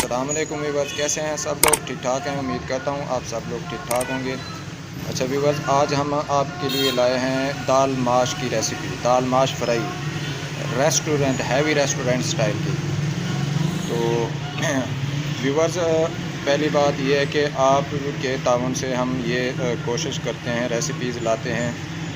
अस्सलाम वालेकुम व्यूअर्स, कैसे हैं सब लोग? ठीक ठाक हैं, उम्मीद करता हूँ आप सब लोग ठीक ठाक होंगे। अच्छा व्यूअर्स, आज हम आपके लिए लाए हैं दाल माश की रेसिपी, दाल माश fry, restaurant heavy restaurant style की। तो व्यूअर्स, पहली बात यह है कि आपके ताउन से हम ये कोशिश करते हैं, रेसिपीज़ लाते हैं,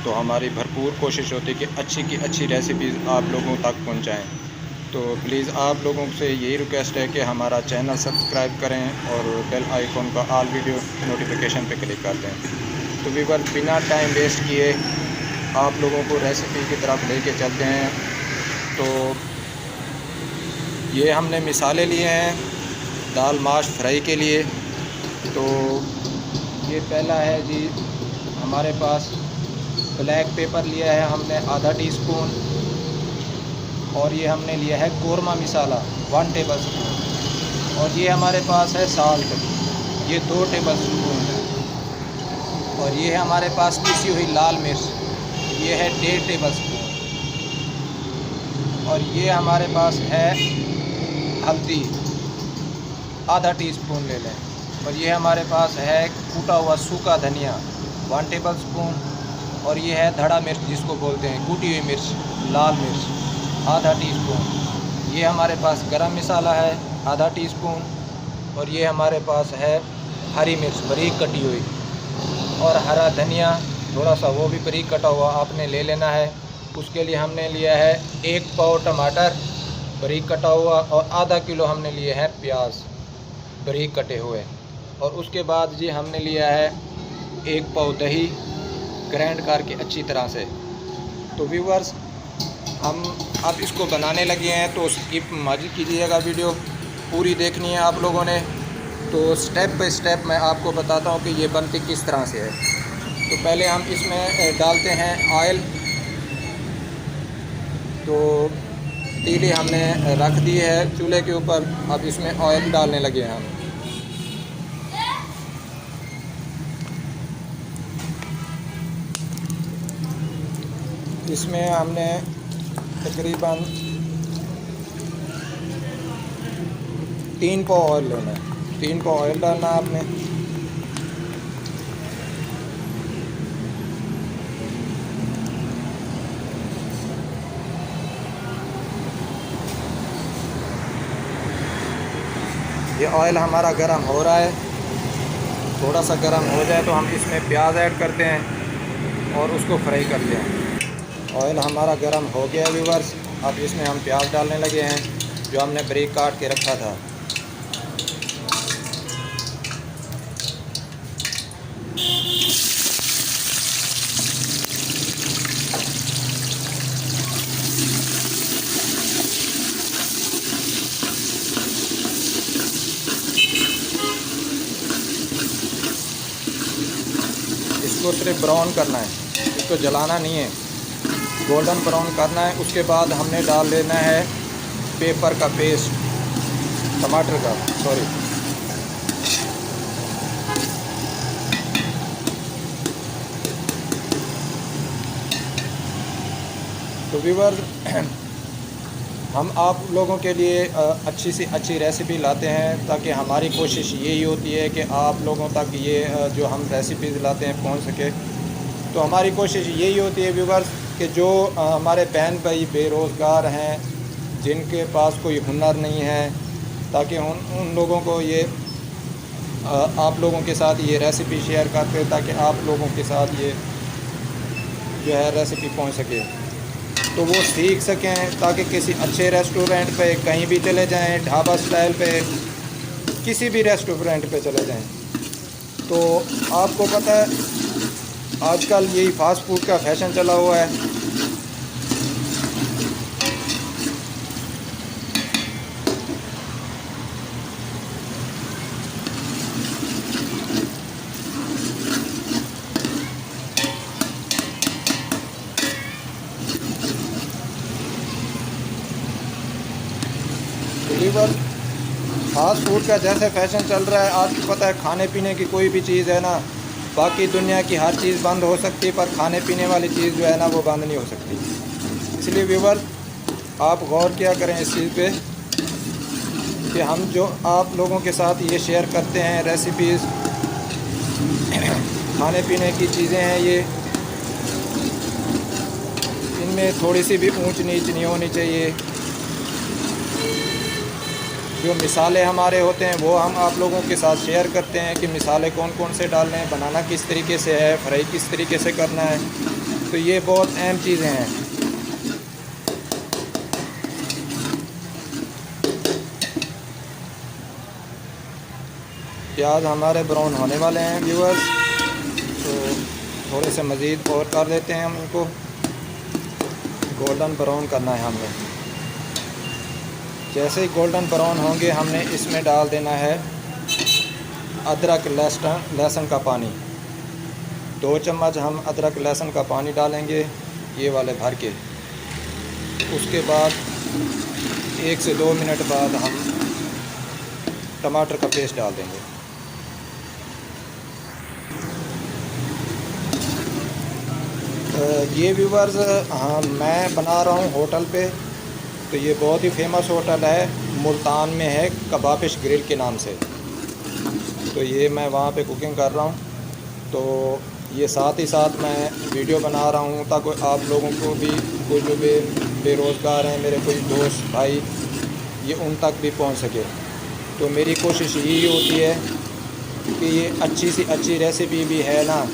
तो हमारी भरपूर कोशिश होती है कि अच्छी की अच्छी रेसिपीज़ आप लोगों तक पहुँचाएँ। तो प्लीज़ आप लोगों से यही रिक्वेस्ट है कि हमारा चैनल सब्सक्राइब करें और बेल आइकॉन का ऑल वीडियो नोटिफिकेशन पे क्लिक कर दें। तो व्यूअर, बिना टाइम वेस्ट किए आप लोगों को रेसिपी की तरफ लेके चलते हैं। तो ये हमने मिसालें लिए हैं दाल माश फ्राई के लिए। तो ये पहला है जी, हमारे पास ब्लैक पेपर लिया है हमने आधा टीस्पून, और ये हमने लिया है कोरमा मसाला 1 टेबल स्पून, और ये हमारे पास है साल्ट, ये 2 टेबल स्पून है, और ये है हमारे पास पिसी हुई लाल मिर्च, ये है 1.5 टेबल स्पून, और ये हमारे पास है हल्दी आधा टीस्पून ले लें, और ये हमारे पास है कूटा हुआ सूखा धनिया 1 टेबल स्पून, और ये है धड़ा मिर्च जिसको बोलते हैं, कूटी हुई मिर्च लाल मिर्च आधा टीस्पून। ये हमारे पास गरम मसाला है आधा टीस्पून, और ये हमारे पास है हरी मिर्च बारीक कटी हुई, और हरा धनिया थोड़ा सा वो भी बारीक कटा हुआ आपने ले लेना है। उसके लिए हमने लिया है 1 पाव टमाटर बारीक कटा हुआ, और आधा किलो हमने लिए हैं प्याज बारीक कटे हुए, और उसके बाद जी हमने लिया है 1 पाव दही ग्राइंड करके अच्छी तरह से। तो व्यूअर्स, हम अब इसको बनाने लगे हैं, तो स्किप मत कीजिएगा, वीडियो पूरी देखनी है आप लोगों ने। तो स्टेप बाय स्टेप मैं आपको बताता हूँ कि ये बनती किस तरह से है। तो पहले हम इसमें डालते हैं ऑयल। तो तीली हमने रख दी है चूल्हे के ऊपर, अब इसमें ऑयल डालने लगे हैं हम। इसमें हमने तकरीबन 3 पाव ऑयल लेना है, 3 पाव ऑयल डालना है आपने। ये ऑयल हमारा गर्म हो रहा है, थोड़ा सा गर्म हो जाए तो हम इसमें प्याज ऐड करते हैं और उसको फ्राई करते हैं। ऑयल हमारा गर्म हो गया है व्यूअर्स, अब इसमें हम प्याज डालने लगे हैं जो हमने बारीक काट के रखा था। इसको सिर्फ ब्राउन करना है, इसको जलाना नहीं है, गोल्डन ब्राउन करना है। उसके बाद हमने डाल लेना है पेपर का पेस्ट, टमाटर का सॉरी। तो व्यूअर, हम आप लोगों के लिए अच्छी सी अच्छी रेसिपी लाते हैं, ताकि हमारी कोशिश यही होती है कि आप लोगों तक ये जो हम रेसिपीज़ लाते हैं पहुंच सके। तो हमारी कोशिश यही होती है व्यूअर्स कि जो हमारे बहन भाई बेरोज़गार हैं, जिनके पास कोई हुनर नहीं है, ताकि उन लोगों को ये आप लोगों के साथ ये रेसिपी शेयर करते हैं, ताकि आप लोगों के साथ ये जो है रेसिपी पहुंच सके, तो वो सीख सकें, ताकि किसी अच्छे रेस्टोरेंट पे कहीं भी चले जाएं, ढाबा स्टाइल पे किसी भी रेस्टोरेंट पे चले जाएं। तो आपको पता है आजकल यही फास्ट फूड का फैशन चला हुआ है। लीवर फास्ट फूड का जैसे फैशन चल रहा है, आपको पता है खाने पीने की कोई भी चीज़ है ना, बाकी दुनिया की हर चीज़ बंद हो सकती है, पर खाने पीने वाली चीज़ जो है ना वो बंद नहीं हो सकती। इसलिए व्यूअर, आप गौर किया करें इस चीज़ पे कि हम जो आप लोगों के साथ ये शेयर करते हैं रेसिपीज़, खाने पीने की चीज़ें हैं, ये इनमें थोड़ी सी भी ऊंच नीच नहीं होनी चाहिए। जो मिसालें हमारे होते हैं वो हम आप लोगों के साथ शेयर करते हैं कि मिसालें कौन कौन से डालने हैं, बनाना किस तरीके से है, फ्राई किस तरीके से करना है। तो ये बहुत अहम चीज़ें हैं। प्याज हमारे ब्राउन होने वाले हैं व्यूअर्स, तो थोड़े से मज़ीद और कर देते हैं हम इनको। गोल्डन ब्राउन करना है हमने। जैसे ही गोल्डन ब्राउन होंगे हमने इसमें डाल देना है अदरक लहसुन का पानी। 2 चम्मच हम अदरक लहसुन का पानी डालेंगे, ये वाले भर के। उसके बाद 1 से 2 मिनट बाद हम टमाटर का पेस्ट डाल देंगे। ये व्यूवर्स, हाँ, मैं बना रहा हूँ होटल पे। तो ये बहुत ही फेमस होटल है, मुल्तान में है, कबाबिश ग्रिल के नाम से। तो ये मैं वहाँ पे कुकिंग कर रहा हूँ। तो ये साथ ही साथ मैं वीडियो बना रहा हूँ ताकि आप लोगों को भी, कोई जो भी बेरोज़गार हैं, मेरे कोई दोस्त भाई, ये उन तक भी पहुँच सके। तो मेरी कोशिश यही होती है कि ये अच्छी सी अच्छी रेसिपी भी है ना,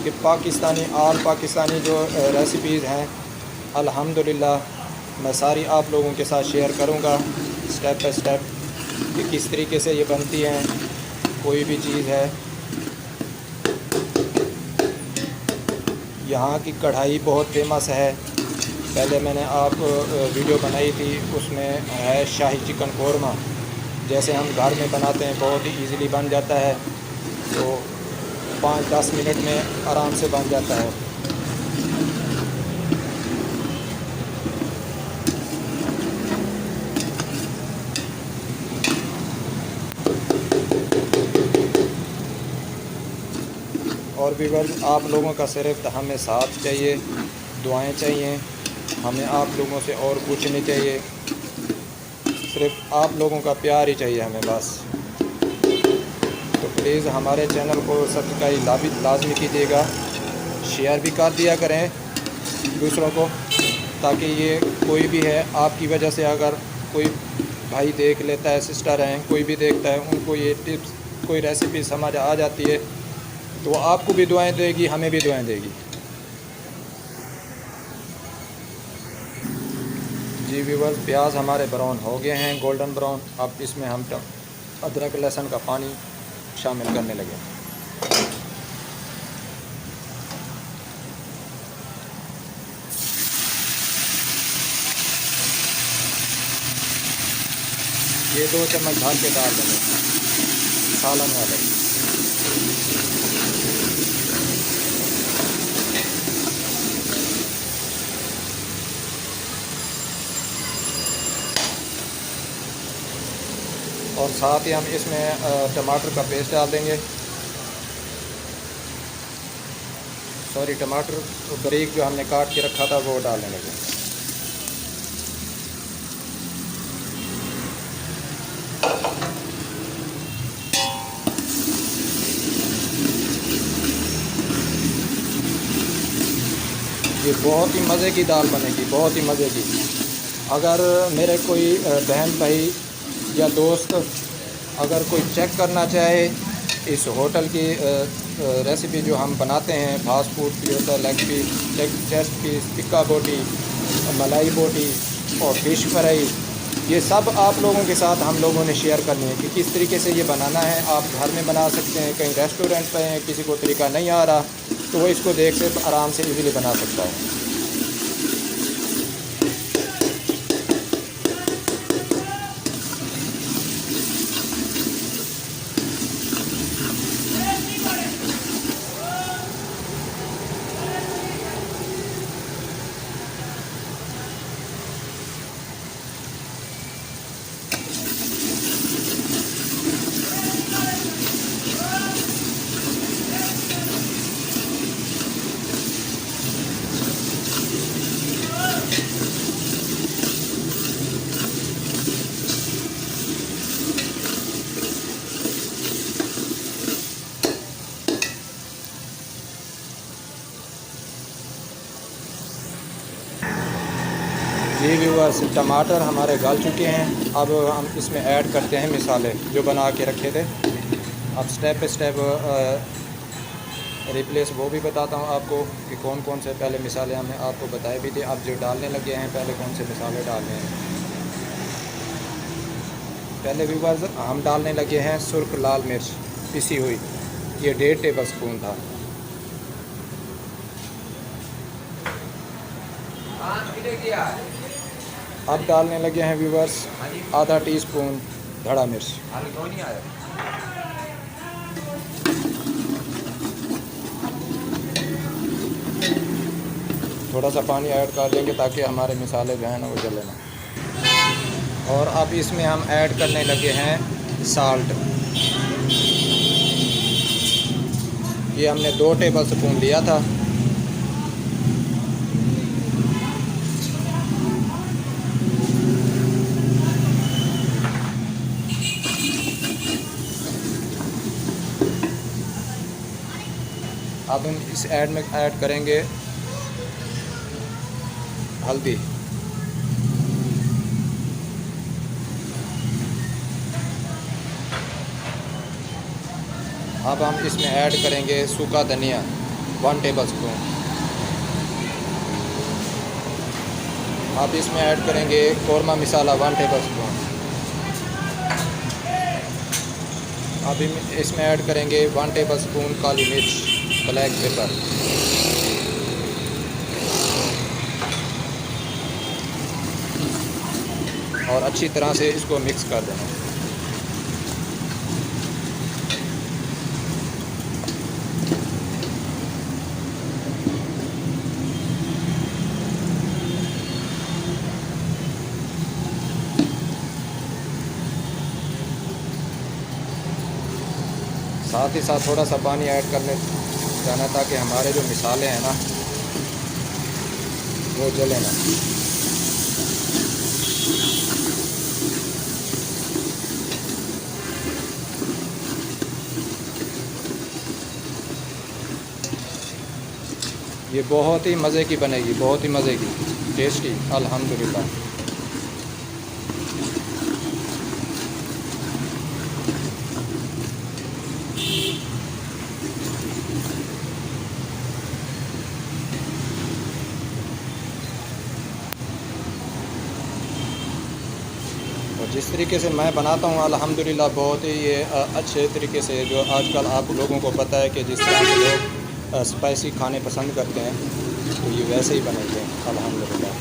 कि पाकिस्तानी ऑल पाकिस्तानी जो रेसिपीज़ हैं, अल्हम्दुलिल्लाह मैं सारी आप लोगों के साथ शेयर करूंगा स्टेप बाय स्टेप कि किस तरीके से ये बनती हैं कोई भी चीज़ है। यहाँ की कढ़ाई बहुत फेमस है। पहले मैंने आप वीडियो बनाई थी, उसमें है शाही चिकन कोरमा। जैसे हम घर में बनाते हैं बहुत ही ईज़िली बन जाता है, तो 5-10 मिनट में आराम से बन जाता है। और भी वर्ग आप लोगों का सिर्फ हमें साथ चाहिए, दुआएं चाहिए, हमें आप लोगों से और कुछ नहीं चाहिए, सिर्फ आप लोगों का प्यार ही चाहिए हमें बस। तो प्लीज़ हमारे चैनल को सब्सक्राइब लाजमी कीजिएगा, शेयर भी कर दिया करें दूसरों को, ताकि ये कोई भी है आपकी वजह से अगर कोई भाई देख लेता है, सिस्टर हैं, कोई भी देखता है, उनको ये टिप्स, कोई रेसिपी समझ आ जाती है, तो आपको भी दुआएं देगी, हमें भी दुआएं देगी। जी व्यूअर्स, प्याज हमारे ब्राउन हो गए हैं, गोल्डन ब्राउन। अब इसमें हम अदरक लहसुन का पानी शामिल करने लगे। ये 2 चम्मच भर के डाल देंगे सालन वाले। और साथ ही हम इसमें टमाटर का पेस्ट डाल देंगे। सॉरी, टमाटर बारीक जो हमने काट के रखा था वो डालने लगे। ये बहुत ही मज़े की दाल बनेगी, बहुत ही मज़े की। अगर मेरे कोई बहन भाई या दोस्त अगर कोई चेक करना चाहे इस होटल की रेसिपी जो हम बनाते हैं, फास्ट फूड की होता है, leg piece, chest piece, tikka boti, malai बोटी और फ़िश फ्राई, ये सब आप लोगों के साथ हम लोगों ने शेयर करनी है कि किस तरीके से ये बनाना है। आप घर में बना सकते हैं, कहीं रेस्टोरेंट पे हैं, किसी को तरीका नहीं आ रहा तो वो इसको देख से आराम से इजीली बना सकता है। जी व्यूअर्स, टमाटर हमारे गल चुके हैं। अब हम इसमें ऐड करते हैं मिसाले जो बना के रखे थे। अब स्टेप बाई स्टेप रिप्लेस वो भी बताता हूँ आपको कि कौन कौन से पहले मिसाले हमने आपको बताए भी थे। अब जो डालने लगे हैं पहले कौन से मिसाले डालने हैं। पहले व्यूअर्स हम डालने लगे हैं सुर्ख लाल मिर्च पिसी हुई, ये 1.5 टेबल स्पून था। अब डालने लगे हैं व्यूअर्स आधा टीस्पून धड़ा मिर्च। थोड़ा सा पानी ऐड कर देंगे ताकि हमारे मिसाले जो हैं ना वो जले ना। और अब इसमें हम ऐड करने लगे हैं साल्ट। ये हमने 2 टेबल स्पून लिया था। अब हम इस में ऐड करेंगे हल्दी। अब हम इसमें ऐड करेंगे सूखा धनिया 1 टेबल स्पून। अब इसमें ऐड करेंगे कौरमा मसाला 1 टेबल स्पून। अब इसमें ऐड करेंगे 1 टेबल स्पून काली मिर्च ब्लैक पेपर। और अच्छी तरह से इसको मिक्स कर देना। साथ ही साथ थोड़ा सा पानी ऐड करने जाना ताकि हमारे जो मिसाले हैं ना वो जले ना। ये बहुत ही मज़े की बनेगी, बहुत ही मज़े की, टेस्टी अल्हम्दुलिल्लाह। और जिस तरीके से मैं बनाता हूँ अल्हम्दुलिल्लाह बहुत ही ये अच्छे तरीके से, जो आजकल आप लोगों को पता है कि जिस तरह से लोग स्पाइसी खाने पसंद करते हैं तो ये वैसे ही बनेंगे अल्हम्दुलिल्लाह।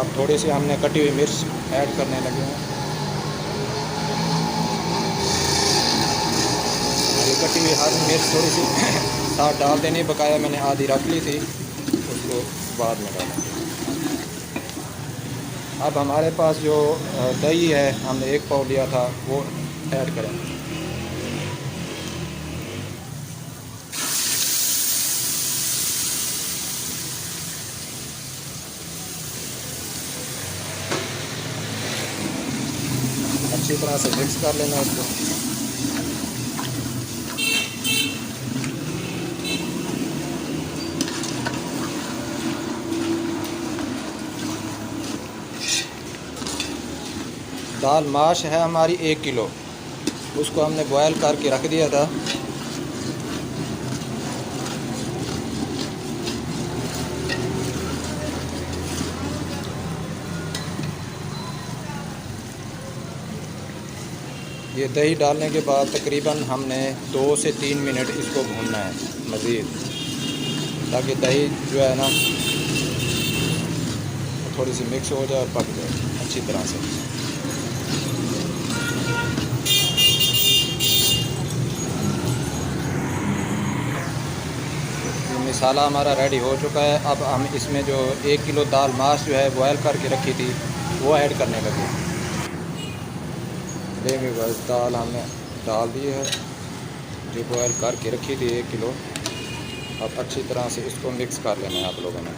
अब थोड़ी सी हमने कटी हुई मिर्च ऐड करने लगे हैं। ये कटी हुई हरी मिर्च थोड़ी सी साथ डाल देनी, बकाया मैंने आधी रख ली थी, उसको बाद में डाला। अब हमारे पास जो दही है हमने 1 पाव लिया था वो ऐड करें। अच्छी तरह से मिक्स कर लेना इसको। दाल माश है हमारी 1 किलो, उसको हमने बॉयल करके रख दिया था। ये दही डालने के बाद तकरीबन हमने 2 से 3 मिनट इसको भूनना है मज़ीद, ताकि दही जो है ना थोड़ी सी मिक्स हो जाए और पक जाए अच्छी तरह से। मसाला हमारा रेडी हो चुका है। अब हम इसमें जो 1 किलो दाल माश जो है बॉयल करके रखी थी वो ऐड करने लगे। देखिए बस दाल हमने डाल दी है जो बॉयल करके रखी थी 1 किलो। अब अच्छी तरह से इसको मिक्स कर लेना है आप लोगों ने।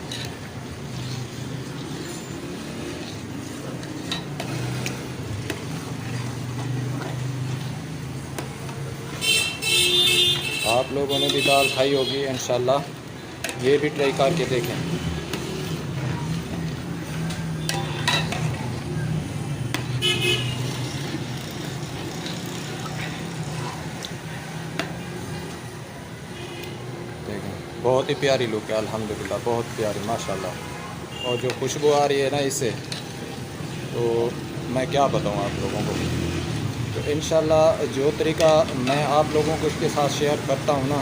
लोगों ने भी दाल खाई होगी इंशाल्लाह, ये भी ट्राई करके देखें। देखें बहुत ही प्यारी लुक है अल्हम्दुलिल्लाह, बहुत प्यारी माशाल्लाह। और जो खुशबू आ रही है ना इससे, तो मैं क्या बताऊँ आप लोगों को। तो इंशाल्लाह जो तरीका मैं आप लोगों को इसके साथ शेयर करता हूँ ना,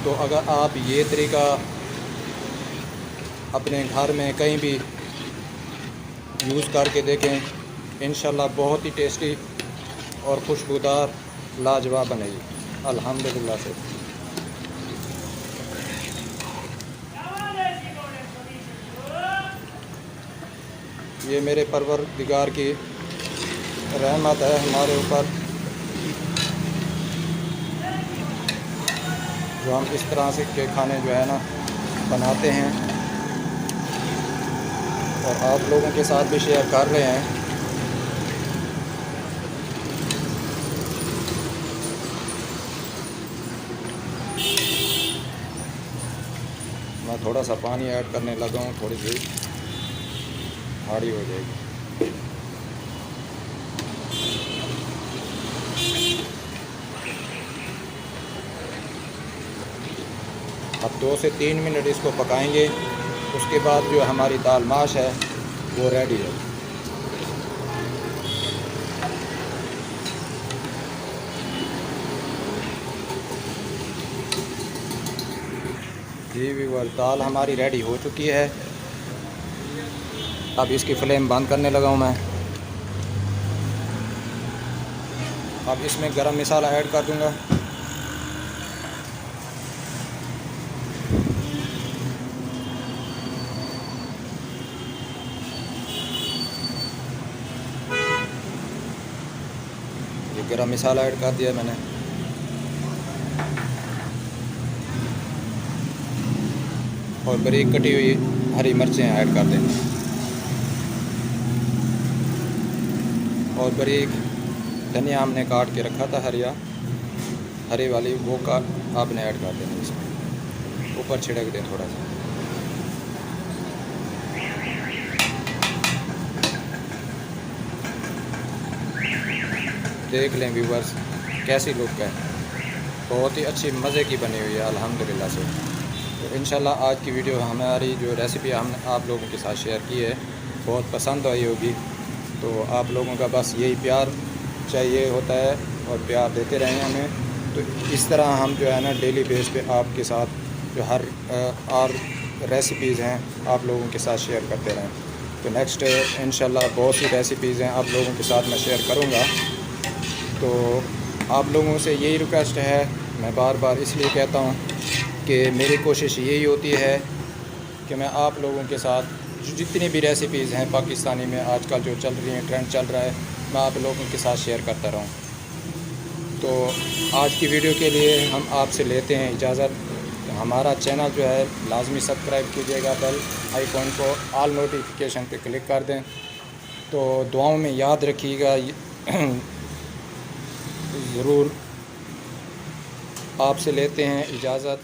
तो अगर आप ये तरीका अपने घर में कहीं भी यूज़ करके देखें, इंशाल्लाह बहुत ही टेस्टी और खुशबूदार लाजवाब बनेगी अल्हम्दुलिल्लाह से। ये मेरे परवरदिगार की रहमत है हमारे ऊपर, जो हम इस तरह से के खाने जो है ना बनाते हैं और आप लोगों के साथ भी शेयर कर रहे हैं। मैं थोड़ा सा पानी ऐड करने लगा हूँ, थोड़ी सी गाढ़ी हो जाएगी। अब 2 से 3 मिनट इसको पकाएंगे, उसके बाद जो हमारी दाल माश है वो रेडी है। जी व्यूअर, दाल हमारी रेडी हो चुकी है। अब इसकी फ्लेम बंद करने लगा हूँ मैं। अब इसमें गरम मसाला ऐड कर दूँगा। ये गरम मसाला ऐड कर दिया मैंने। और बारीक कटी हुई हरी मिर्चें ऐड कर देंगे और बारीक धनिया हमने काट के रखा था, हरी वाली, वो का आपने ऐड कर देना इसमें, ऊपर छिड़क दें थोड़ा सा। देख लें व्यूवर्स कैसी लुक है, बहुत ही अच्छी मज़े की बनी हुई है अल्हम्दुलिल्लाह से। तो इंशाल्लाह आज की वीडियो हमारी जो रेसिपी हमने आप लोगों के साथ शेयर की है बहुत पसंद आई होगी। तो आप लोगों का बस यही प्यार चाहिए होता है और प्यार देते रहें हमें। तो इस तरह हम जो है ना डेली बेस पे आपके साथ जो हर और रेसिपीज़ हैं आप लोगों के साथ शेयर करते रहें। तो नेक्स्ट इंशाल्लाह बहुत सी रेसिपीज़ हैं आप लोगों के साथ मैं शेयर करूँगा। तो आप लोगों से यही रिक्वेस्ट है, मैं बार बार इसलिए कहता हूँ कि मेरी कोशिश यही होती है कि मैं आप लोगों के साथ जितनी भी रेसिपीज़ हैं पाकिस्तानी में आजकल जो चल रही हैं, ट्रेंड चल रहा है, मैं आप लोगों के साथ शेयर करता रहूँ। तो आज की वीडियो के लिए हम आपसे लेते हैं इजाज़त। हमारा चैनल जो है लाजमी सब्सक्राइब कीजिएगा, बेल आइकॉन को ऑल नोटिफिकेशन पे क्लिक कर दें। तो दुआओं में याद रखिएगा ज़रूर। आपसे लेते हैं इजाज़त।